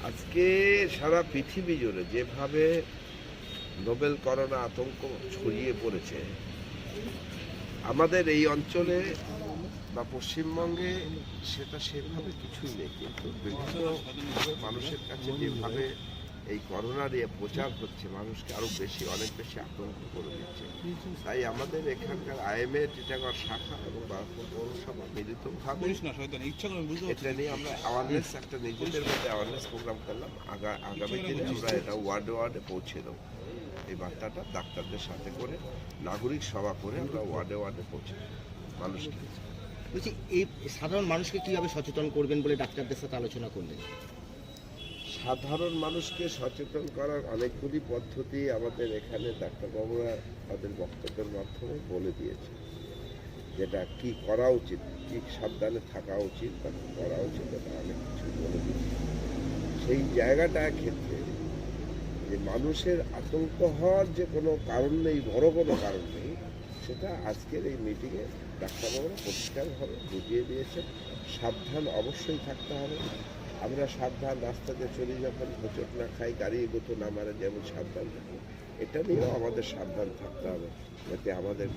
আজকে সারা পৃথিবী জুড়ে যেভাবে নোবেল করোনা আতঙ্ক ছড়িয়ে পড়েছে, আমাদের এই অঞ্চলে বা পশ্চিমবঙ্গে সেটা সেভাবে কিছুই নেই, কিন্তু বিভিন্ন মানুষের কাছে যেভাবে এই করোনা নিয়ে প্রচার হচ্ছে, মানুষকে আরো বেশি অনেক বেশি আতঙ্ক করে দিচ্ছে। তাই আমাদের এখানকার আইএমএ টিটাগড় শাখা এবং বারাকপুর পৌরসভা মিলিতভাবে এটা নিয়ে আমরা অ্যাওয়ারনেস একটা নিজেদের মধ্যে অ্যাওয়ারনেস প্রোগ্রাম করলাম। আগামী দিনে আমরা এটা ওয়ার্ডে ওয়ার্ডে পৌঁছে দেবো। এই বার্তাটা ডাক্তারদের সাথে করে নাগরিক সভা করে আমরা ওয়ার্ডে ওয়ার্ডে পৌঁছে দেবো মানুষকে। বলছি, এই সাধারণ মানুষকে কিভাবে সচেতন করবেন বলে ডাক্তারদের সাথে আলোচনা করলেন? সাধারণ মানুষকে সচেতন করার অনেকগুলি পদ্ধতি আমাদের এখানে ডাক্তারবাবুরা তাদের বক্তব্যের মাধ্যমে বলে দিয়েছে, যেটা কি করা উচিত, কি সাবধানে থাকা উচিত বা কি করা উচিত, এটা অনেক কিছু বলে দিয়েছে। সেই জায়গাটা ক্ষেত্রে যে মানুষের আতঙ্ক হওয়ার যে কোনো কারণ নেই, বড় কোনো কারণ নেই, সেটা আজকের এই মিটিংয়ে ডাক্তারবাবুরা পরিষ্কারভাবে বুঝিয়ে দিয়েছে। সাবধান অবশ্যই থাকতে হবে। আমরা সাবধান, রাস্তাতে চলি যখন হোঁচট না খাই, গাড়ি এগোতে না মারে, যেমন সাবধান থাকি, এটা নিয়েও আমাদের সাবধান থাকতে হবে, যাতে আমাদের